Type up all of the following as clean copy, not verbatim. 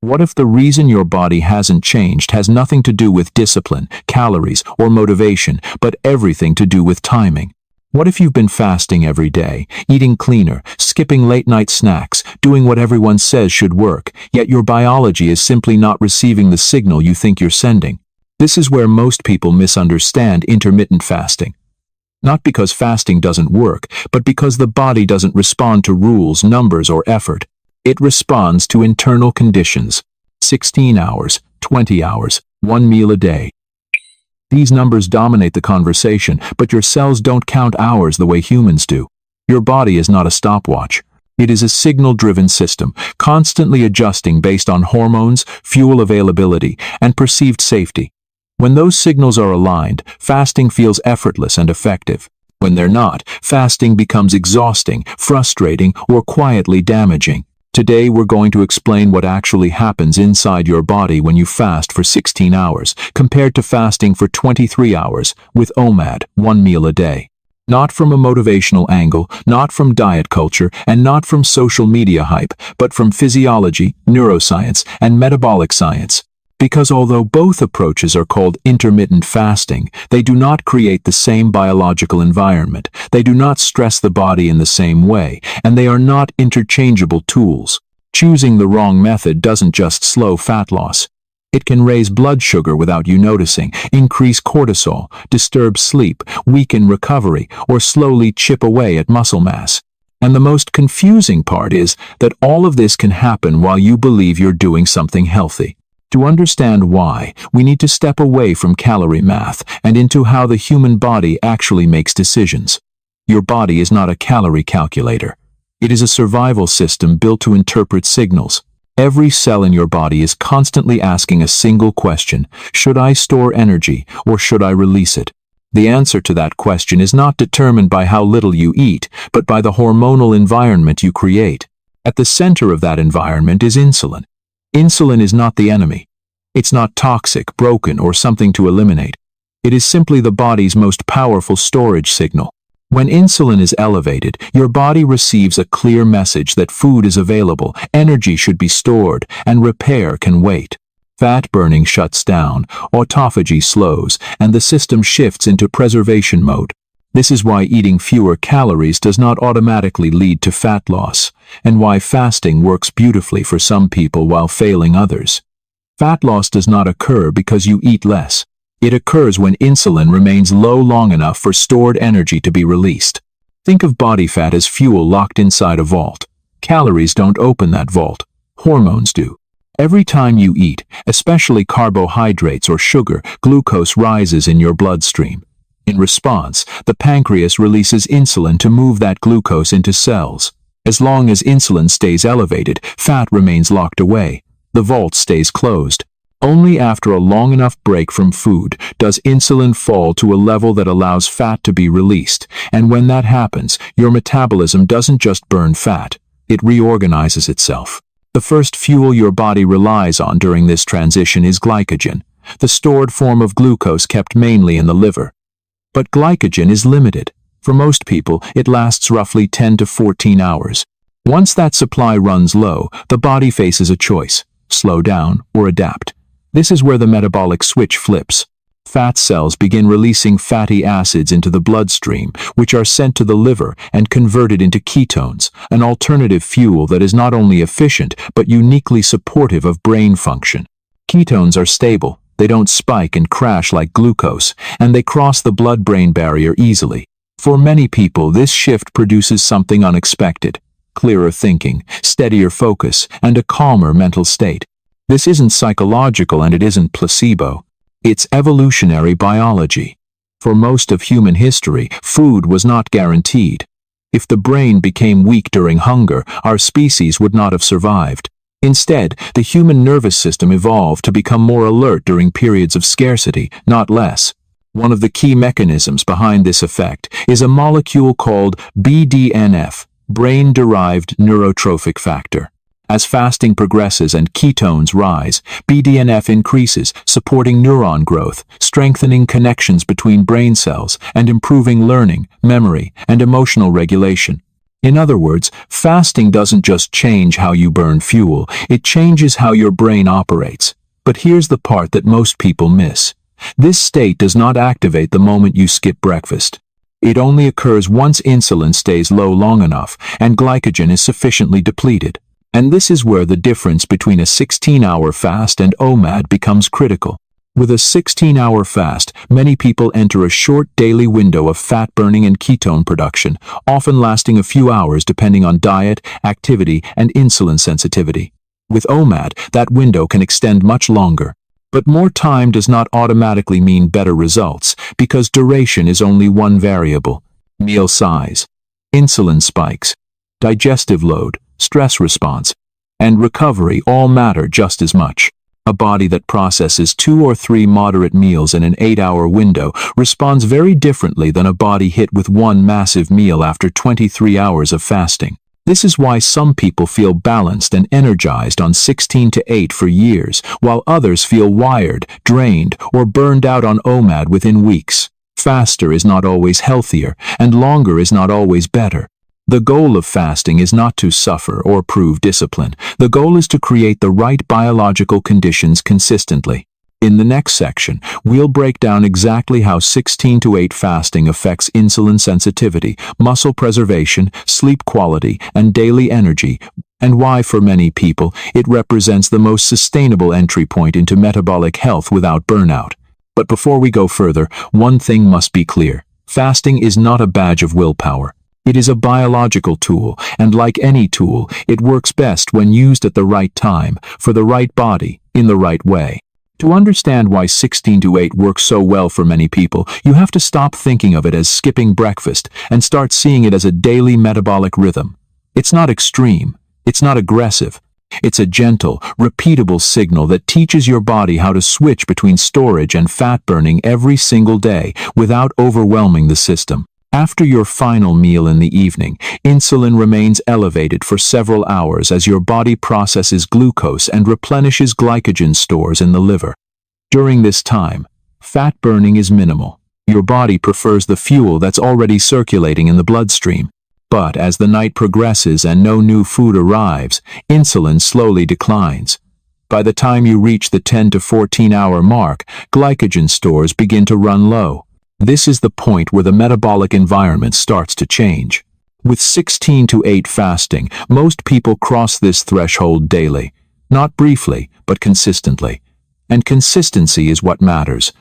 What if the reason your body hasn't changed has nothing to do with discipline, calories, or motivation, but everything to do with timing? What if you've been fasting every day, eating cleaner, skipping late-night snacks, doing what everyone says should work, yet your biology is simply not receiving the signal you think you're sending? This is where most people misunderstand intermittent fasting. Not because fasting doesn't work, but because the body doesn't respond to rules, numbers, or effort. It responds to internal conditions. 16 hours, 20 hours, 1 meal a day. These numbers dominate the conversation, but your cells don't count hours the way humans do. Your body is not a stopwatch. It is a signal-driven system, constantly adjusting based on hormones, fuel availability, and perceived safety. When those signals are aligned, fasting feels effortless and effective. When they're not, fasting becomes exhausting, frustrating, or quietly damaging. Today we're going to explain what actually happens inside your body when you fast for 16 hours, compared to fasting for 23 hours, with OMAD, 1 meal a day. Not from a motivational angle, not from diet culture, and not from social media hype, but from physiology, neuroscience, and metabolic science. Because although both approaches are called intermittent fasting, they do not create the same biological environment, they do not stress the body in the same way, and they are not interchangeable tools. Choosing the wrong method doesn't just slow fat loss. It can raise blood sugar without you noticing, increase cortisol, disturb sleep, weaken recovery, or slowly chip away at muscle mass. And the most confusing part is that all of this can happen while you believe you're doing something healthy. To understand why, we need to step away from calorie math and into how the human body actually makes decisions. Your body is not a calorie calculator. It is a survival system built to interpret signals. Every cell in your body is constantly asking a single question: should I store energy or should I release it? The answer to that question is not determined by how little you eat, but by the hormonal environment you create. At the center of that environment is insulin. Insulin is not the enemy. It's not toxic, broken, or something to eliminate. It is simply the body's most powerful storage signal. When insulin is elevated, your body receives a clear message that food is available, energy should be stored, and repair can wait. Fat burning shuts down, autophagy slows, and the system shifts into preservation mode. This is why eating fewer calories does not automatically lead to fat loss, and why fasting works beautifully for some people while failing others. Fat loss does not occur because you eat less. It occurs when insulin remains low long enough for stored energy to be released. Think of body fat as fuel locked inside a vault. Calories don't open that vault. Hormones do. Every time you eat, especially carbohydrates or sugar, glucose rises in your bloodstream. In response, the pancreas releases insulin to move that glucose into cells. As long as insulin stays elevated, fat remains locked away. The vault stays closed. Only after a long enough break from food does insulin fall to a level that allows fat to be released. And when that happens, your metabolism doesn't just burn fat, it reorganizes itself. The first fuel your body relies on during this transition is glycogen, the stored form of glucose kept mainly in the liver. But glycogen is limited. For most people, it lasts roughly 10 to 14 hours. Once that supply runs low, the body faces a choice: slow down or adapt. This is where the metabolic switch flips. Fat cells begin releasing fatty acids into the bloodstream, which are sent to the liver and converted into ketones, an alternative fuel that is not only efficient but uniquely supportive of brain function. Ketones are stable. They don't spike and crash like glucose, and they cross the blood-brain barrier easily. For many people, this shift produces something unexpected: clearer thinking, steadier focus, and a calmer mental state. This isn't psychological and it isn't placebo. It's evolutionary biology. For most of human history, food was not guaranteed. If the brain became weak during hunger, our species would not have survived. Instead, the human nervous system evolved to become more alert during periods of scarcity, not less. One of the key mechanisms behind this effect is a molecule called BDNF, brain-derived neurotrophic factor. As fasting progresses and ketones rise, BDNF increases, supporting neuron growth, strengthening connections between brain cells, and improving learning, memory, and emotional regulation. In other words, fasting doesn't just change how you burn fuel, it changes how your brain operates. But here's the part that most people miss. This state does not activate the moment you skip breakfast. It only occurs once insulin stays low long enough and glycogen is sufficiently depleted. And this is where the difference between a 16-hour fast and OMAD becomes critical. With a 16-hour fast, many people enter a short daily window of fat burning and ketone production, often lasting a few hours depending on diet, activity, and insulin sensitivity. With OMAD, that window can extend much longer. But more time does not automatically mean better results, because duration is only one variable. Meal size, insulin spikes, digestive load, stress response, and recovery all matter just as much. A body that processes 2 or 3 moderate meals in an 8-hour window responds very differently than a body hit with one massive meal after 23 hours of fasting. This is why some people feel balanced and energized on 16 to 8 for years, while others feel wired, drained, or burned out on OMAD within weeks. Faster is not always healthier, and longer is not always better. The goal of fasting is not to suffer or prove discipline. The goal is to create the right biological conditions consistently. In the next section, we'll break down exactly how 16 to 8 fasting affects insulin sensitivity, muscle preservation, sleep quality, and daily energy, and why for many people it represents the most sustainable entry point into metabolic health without burnout. But before we go further, one thing must be clear. Fasting is not a badge of willpower. It is a biological tool, and like any tool, it works best when used at the right time, for the right body, in the right way. To understand why 16 to 8 works so well for many people, you have to stop thinking of it as skipping breakfast and start seeing it as a daily metabolic rhythm. It's not extreme. It's not aggressive. It's a gentle, repeatable signal that teaches your body how to switch between storage and fat burning every single day without overwhelming the system. After your final meal in the evening, insulin remains elevated for several hours as your body processes glucose and replenishes glycogen stores in the liver. During this time, fat burning is minimal. Your body prefers the fuel that's already circulating in the bloodstream. But as the night progresses and no new food arrives, insulin slowly declines. By the time you reach the 10 to 14-hour mark, glycogen stores begin to run low. This is the point where the metabolic environment starts to change. With 16 to 8 fasting, most people cross this threshold daily. Not briefly, but consistently. And consistency is what matters.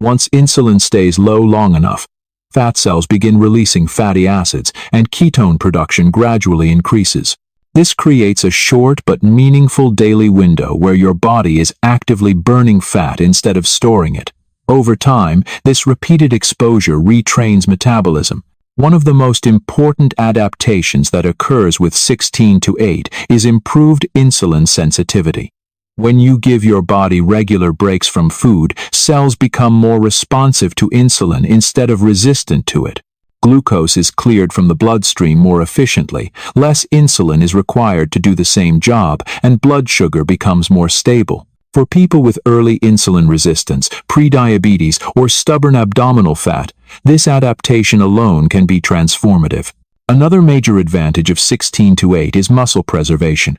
Once insulin stays low long enough, fat cells begin releasing fatty acids, and ketone production gradually increases. This creates a short but meaningful daily window where your body is actively burning fat instead of storing it. Over time, this repeated exposure retrains metabolism. One of the most important adaptations that occurs with 16 to 8 is improved insulin sensitivity. When you give your body regular breaks from food, cells become more responsive to insulin instead of resistant to it. Glucose is cleared from the bloodstream more efficiently, less insulin is required to do the same job, and blood sugar becomes more stable. For people with early insulin resistance, prediabetes, or stubborn abdominal fat, this adaptation alone can be transformative. Another major advantage of 16 to 8 is muscle preservation.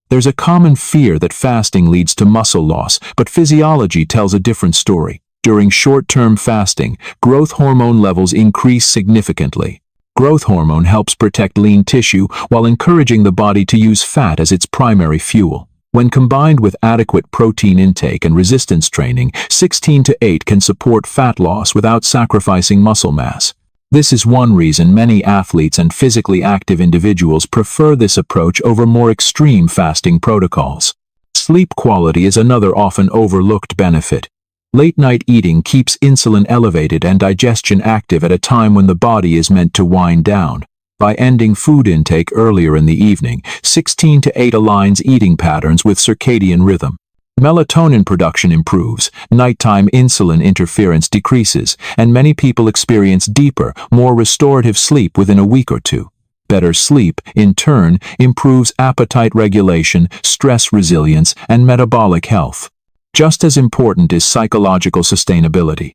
There's a common fear that fasting leads to muscle loss, but physiology tells a different story. During short-term fasting, growth hormone levels increase significantly. Growth hormone helps protect lean tissue while encouraging the body to use fat as its primary fuel. When combined with adequate protein intake and resistance training, 16 to 8 can support fat loss without sacrificing muscle mass. This is one reason many athletes and physically active individuals prefer this approach over more extreme fasting protocols. Sleep quality is another often overlooked benefit. Late-night eating keeps insulin elevated and digestion active at a time when the body is meant to wind down. By ending food intake earlier in the evening, 16 to 8 aligns eating patterns with circadian rhythm. Melatonin production improves, nighttime insulin interference decreases, and many people experience deeper, more restorative sleep within a week or two. Better sleep, in turn, improves appetite regulation, stress resilience, and metabolic health. Just as important is psychological sustainability.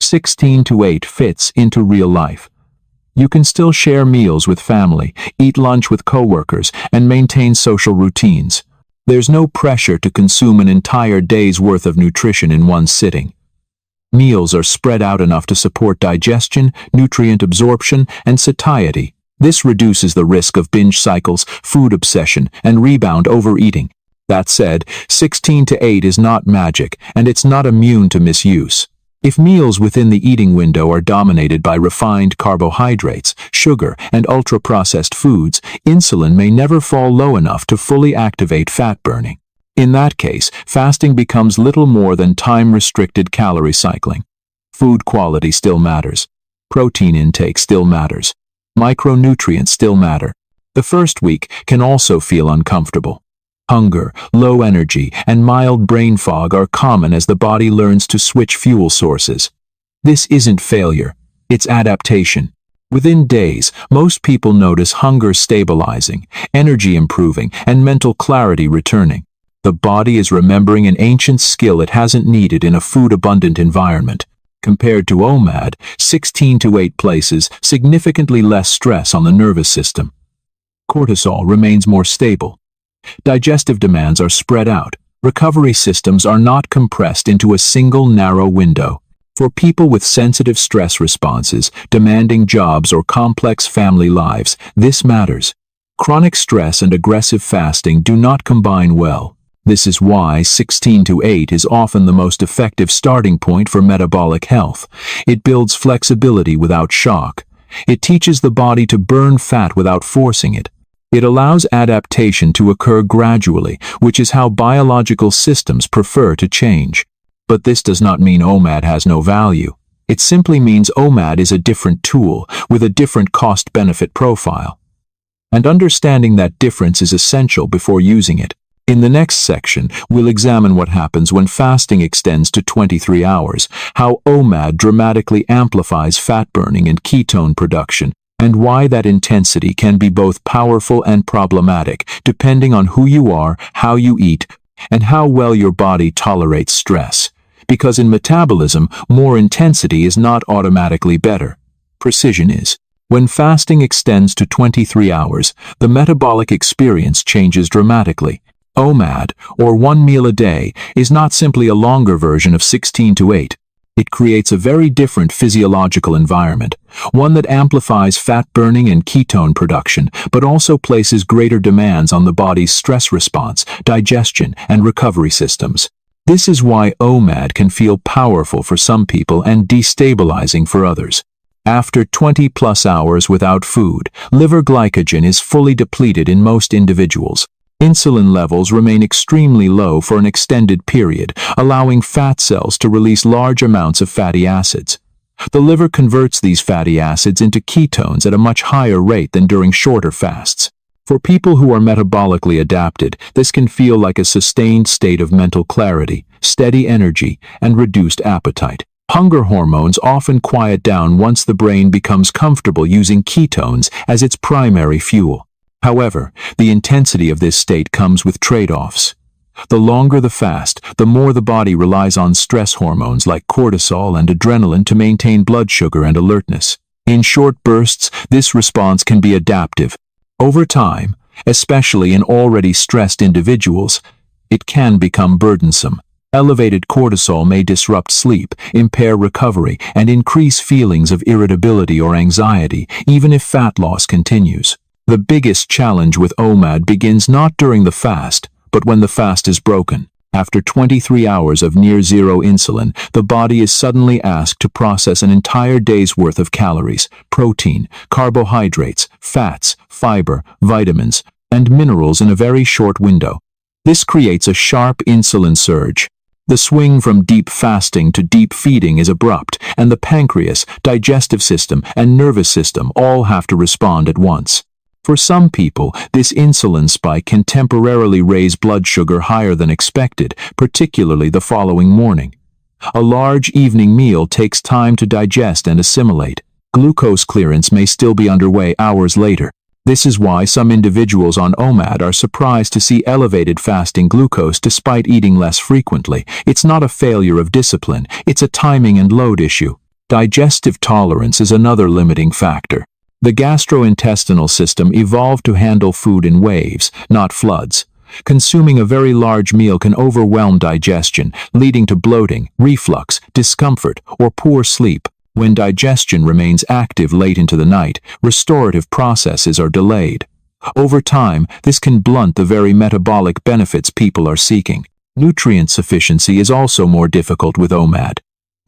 16 to 8 fits into real life. You can still share meals with family, eat lunch with coworkers, and maintain social routines. There's no pressure to consume an entire day's worth of nutrition in one sitting. Meals are spread out enough to support digestion, nutrient absorption, and satiety. This reduces the risk of binge cycles, food obsession, and rebound overeating. That said, 16 to 8 is not magic, and it's not immune to misuse. If meals within the eating window are dominated by refined carbohydrates, sugar, and ultra-processed foods, insulin may never fall low enough to fully activate fat burning. In that case, fasting becomes little more than time-restricted calorie cycling. Food quality still matters. Protein intake still matters. Micronutrients still matter. The first week can also feel uncomfortable. Hunger, low energy, and mild brain fog are common as the body learns to switch fuel sources. This isn't failure, it's adaptation. Within days, most people notice hunger stabilizing, energy improving, and mental clarity returning. The body is remembering an ancient skill it hasn't needed in a food-abundant environment. Compared to OMAD, 16 to 8 places significantly less stress on the nervous system. Cortisol remains more stable. Digestive demands are spread out. Recovery systems are not compressed into a single narrow window. For people with sensitive stress responses, demanding jobs, or complex family lives, this matters. Chronic stress and aggressive fasting do not combine well. This is why 16 to 8 is often the most effective starting point for metabolic health. It builds flexibility without shock. It teaches the body to burn fat without forcing it. It allows adaptation to occur gradually, which is how biological systems prefer to change. But this does not mean OMAD has no value. It simply means OMAD is a different tool, with a different cost-benefit profile. And understanding that difference is essential before using it. In the next section, we'll examine what happens when fasting extends to 23 hours, how OMAD dramatically amplifies fat burning and ketone production, and why that intensity can be both powerful and problematic, depending on who you are, how you eat, and how well your body tolerates stress. Because in metabolism, more intensity is not automatically better. Precision is. When fasting extends to 23 hours, the metabolic experience changes dramatically. OMAD, or 1 meal a day, is not simply a longer version of 16 to 8. It creates a very different physiological environment, one that amplifies fat burning and ketone production, but also places greater demands on the body's stress response, digestion, and recovery systems. This is why OMAD can feel powerful for some people and destabilizing for others. After 20+ hours without food, liver glycogen is fully depleted in most individuals. Insulin levels remain extremely low for an extended period, allowing fat cells to release large amounts of fatty acids. The liver converts these fatty acids into ketones at a much higher rate than during shorter fasts. For people who are metabolically adapted, this can feel like a sustained state of mental clarity, steady energy, and reduced appetite. Hunger hormones often quiet down once the brain becomes comfortable using ketones as its primary fuel. However, the intensity of this state comes with trade-offs. The longer the fast, the more the body relies on stress hormones like cortisol and adrenaline to maintain blood sugar and alertness. In short bursts, this response can be adaptive. Over time, especially in already stressed individuals, it can become burdensome. Elevated cortisol may disrupt sleep, impair recovery, and increase feelings of irritability or anxiety, even if fat loss continues. The biggest challenge with OMAD begins not during the fast, but when the fast is broken. After 23 hours of near-zero insulin, the body is suddenly asked to process an entire day's worth of calories, protein, carbohydrates, fats, fiber, vitamins, and minerals in a very short window. This creates a sharp insulin surge. The swing from deep fasting to deep feeding is abrupt, and the pancreas, digestive system, and nervous system all have to respond at once. For some people, this insulin spike can temporarily raise blood sugar higher than expected, particularly the following morning. A large evening meal takes time to digest and assimilate. Glucose clearance may still be underway hours later. This is why some individuals on OMAD are surprised to see elevated fasting glucose despite eating less frequently. It's not a failure of discipline, it's a timing and load issue. Digestive tolerance is another limiting factor. The gastrointestinal system evolved to handle food in waves, not floods. Consuming a very large meal can overwhelm digestion, leading to bloating, reflux, discomfort, or poor sleep. When digestion remains active late into the night, restorative processes are delayed. Over time, this can blunt the very metabolic benefits people are seeking. Nutrient sufficiency is also more difficult with OMAD.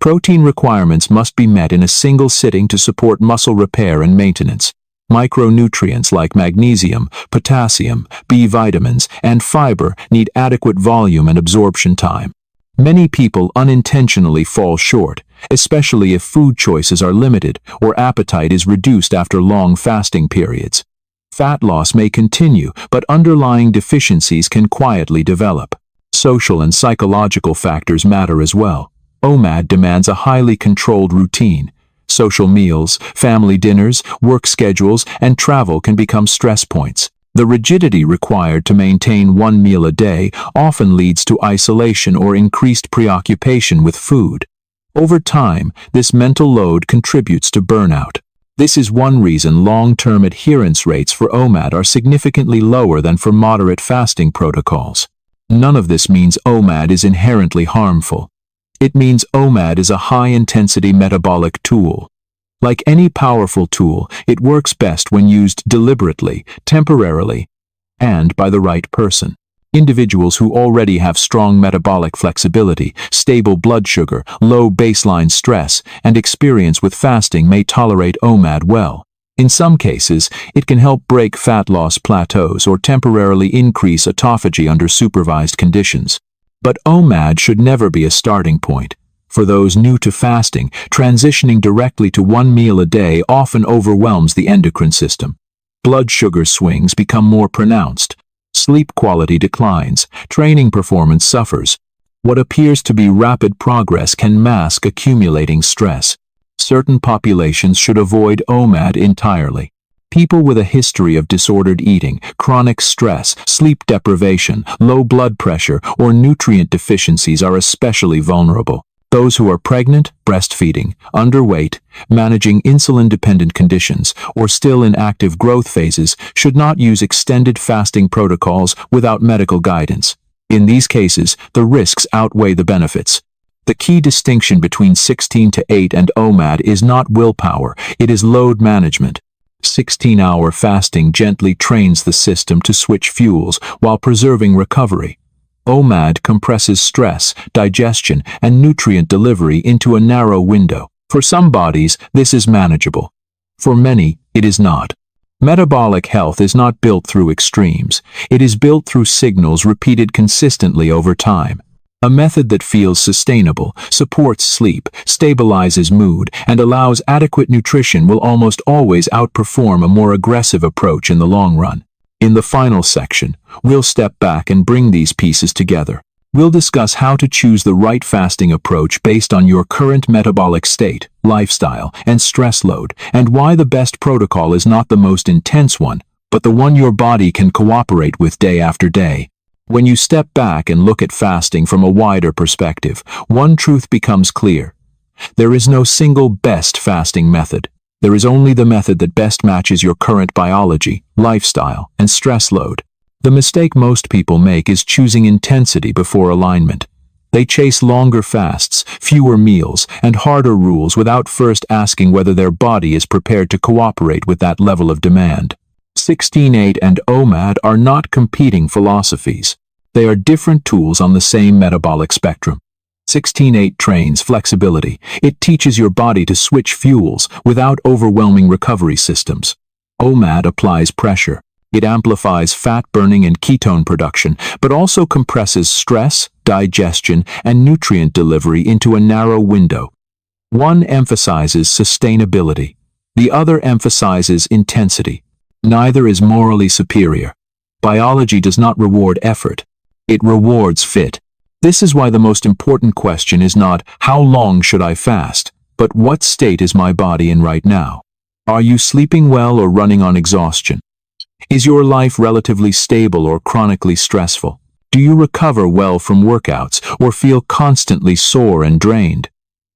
Protein requirements must be met in a single sitting to support muscle repair and maintenance. Micronutrients like magnesium, potassium, B vitamins, and fiber need adequate volume and absorption time. Many people unintentionally fall short, especially if food choices are limited or appetite is reduced after long fasting periods. Fat loss may continue, but underlying deficiencies can quietly develop. Social and psychological factors matter as well. OMAD demands a highly controlled routine. Social meals, family dinners, work schedules, and travel can become stress points. The rigidity required to maintain one meal a day often leads to isolation or increased preoccupation with food. Over time, this mental load contributes to burnout. This is one reason long-term adherence rates for OMAD are significantly lower than for moderate fasting protocols. None of this means OMAD is inherently harmful. It means OMAD is a high-intensity metabolic tool. Like any powerful tool, it works best when used deliberately, temporarily, and by the right person. Individuals who already have strong metabolic flexibility, stable blood sugar, low baseline stress, and experience with fasting may tolerate OMAD well. In some cases, it can help break fat loss plateaus or temporarily increase autophagy under supervised conditions. But OMAD should never be a starting point. For those new to fasting, transitioning directly to one meal a day often overwhelms the endocrine system. Blood sugar swings become more pronounced. Sleep quality declines. Training performance suffers. What appears to be rapid progress can mask accumulating stress. Certain populations should avoid OMAD entirely. People with a history of disordered eating, chronic stress, sleep deprivation, low blood pressure, or nutrient deficiencies are especially vulnerable. Those who are pregnant, breastfeeding, underweight, managing insulin-dependent conditions, or still in active growth phases should not use extended fasting protocols without medical guidance. In these cases, the risks outweigh the benefits. The key distinction between 16-8 and OMAD is not willpower, it is load management. 16-hour fasting gently trains the system to switch fuels while preserving recovery. OMAD compresses stress, digestion, and nutrient delivery into a narrow window. For some bodies, this is manageable. For many, it is not. Metabolic health is not built through extremes. It is built through signals repeated consistently over time. A method that feels sustainable, supports sleep, stabilizes mood, and allows adequate nutrition will almost always outperform a more aggressive approach in the long run. In the final section, we'll step back and bring these pieces together. We'll discuss how to choose the right fasting approach based on your current metabolic state, lifestyle, and stress load, and why the best protocol is not the most intense one, but the one your body can cooperate with day after day. When you step back and look at fasting from a wider perspective, one truth becomes clear. There is no single best fasting method. There is only the method that best matches your current biology, lifestyle, and stress load. The mistake most people make is choosing intensity before alignment. They chase longer fasts, fewer meals, and harder rules without first asking whether their body is prepared to cooperate with that level of demand. 16-8 and OMAD are not competing philosophies. They are different tools on the same metabolic spectrum. 16-8 trains flexibility. It teaches your body to switch fuels without overwhelming recovery systems. OMAD applies pressure. It amplifies fat burning and ketone production, but also compresses stress, digestion, and nutrient delivery into a narrow window. One emphasizes sustainability. The other emphasizes intensity. Neither is morally superior. Biology does not reward effort. It rewards fit. This is why the most important question is not, how long should I fast, but what state is my body in right now? Are you sleeping well or running on exhaustion? Is your life relatively stable or chronically stressful? Do you recover well from workouts or feel constantly sore and drained?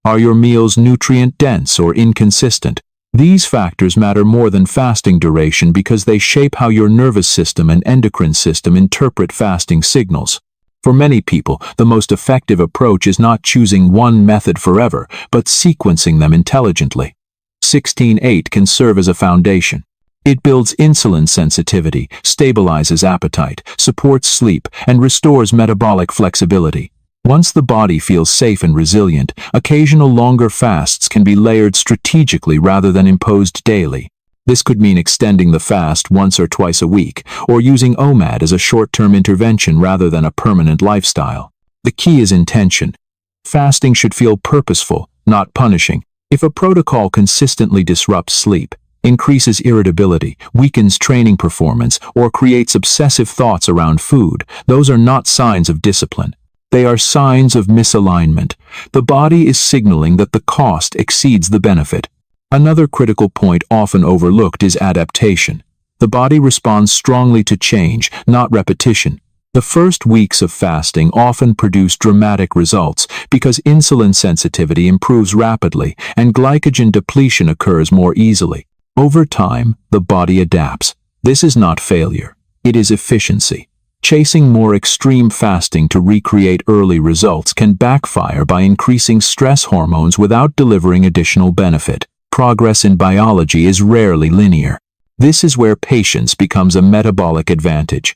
Are your meals nutrient-dense or inconsistent? These factors matter more than fasting duration because they shape how your nervous system and endocrine system interpret fasting signals. For many people, the most effective approach is not choosing one method forever, but sequencing them intelligently. 16-8 can serve as a foundation. It builds insulin sensitivity, stabilizes appetite, supports sleep, and restores metabolic flexibility. Once the body feels safe and resilient, occasional longer fasts can be layered strategically rather than imposed daily. This could mean extending the fast once or twice a week, or using OMAD as a short-term intervention rather than a permanent lifestyle. The key is intention. Fasting should feel purposeful, not punishing. If a protocol consistently disrupts sleep, increases irritability, weakens training performance, or creates obsessive thoughts around food, those are not signs of discipline. They are signs of misalignment. The body is signaling that the cost exceeds the benefit. Another critical point often overlooked is adaptation. The body responds strongly to change, not repetition. The first weeks of fasting often produce dramatic results because insulin sensitivity improves rapidly and glycogen depletion occurs more easily. Over time, the body adapts. This is not failure. It is efficiency. Chasing more extreme fasting to recreate early results can backfire by increasing stress hormones without delivering additional benefit. Progress in biology is rarely linear. This is where patience becomes a metabolic advantage.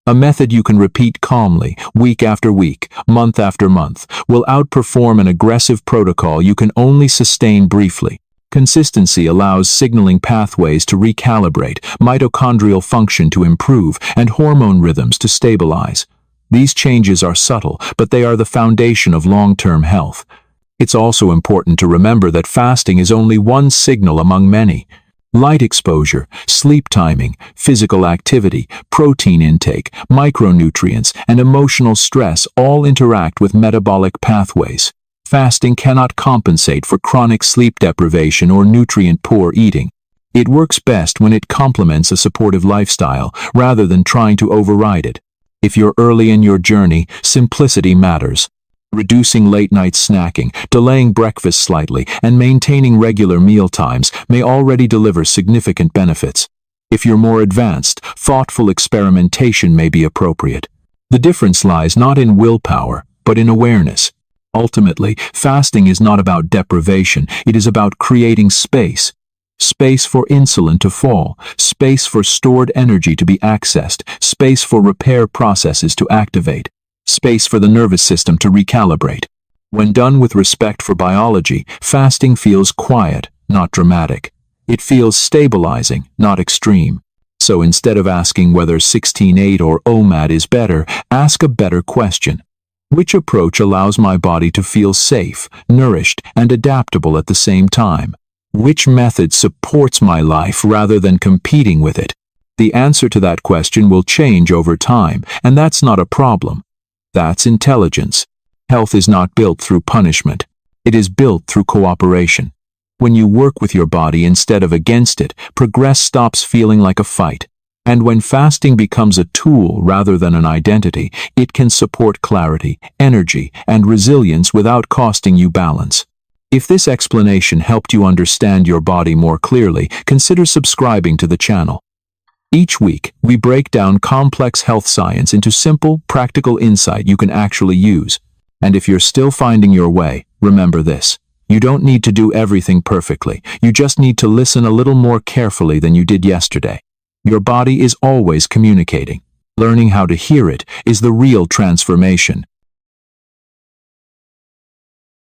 A method you can repeat calmly, week after week, month after month, will outperform an aggressive protocol you can only sustain briefly. Consistency allows signaling pathways to recalibrate, mitochondrial function to improve, and hormone rhythms to stabilize. These changes are subtle, but they are the foundation of long-term health. It's also important to remember that fasting is only one signal among many. Light exposure, sleep timing, physical activity, protein intake, micronutrients, and emotional stress all interact with metabolic pathways. Fasting cannot compensate for chronic sleep deprivation or nutrient-poor eating. It works best when it complements a supportive lifestyle, rather than trying to override it. If you're early in your journey, simplicity matters. Reducing late-night snacking, delaying breakfast slightly, and maintaining regular meal times may already deliver significant benefits. If you're more advanced, thoughtful experimentation may be appropriate. The difference lies not in willpower, but in awareness. Ultimately, fasting is not about deprivation, it is about creating space. Space for insulin to fall, space for stored energy to be accessed, space for repair processes to activate, space for the nervous system to recalibrate. When done with respect for biology, fasting feels quiet, not dramatic. It feels stabilizing, not extreme. So instead of asking whether 16-8 or OMAD is better, ask a better question. Which approach allows my body to feel safe, nourished, and adaptable at the same time? Which method supports my life rather than competing with it? The answer to that question will change over time, and that's not a problem. That's intelligence. Health is not built through punishment. It is built through cooperation. When you work with your body instead of against it, progress stops feeling like a fight. And when fasting becomes a tool rather than an identity, it can support clarity, energy, and resilience without costing you balance. If this explanation helped you understand your body more clearly, consider subscribing to the channel. Each week, we break down complex health science into simple, practical insight you can actually use. And if you're still finding your way, remember this. You don't need to do everything perfectly. You just need to listen a little more carefully than you did yesterday. Your body is always communicating. Learning how to hear it is the real transformation.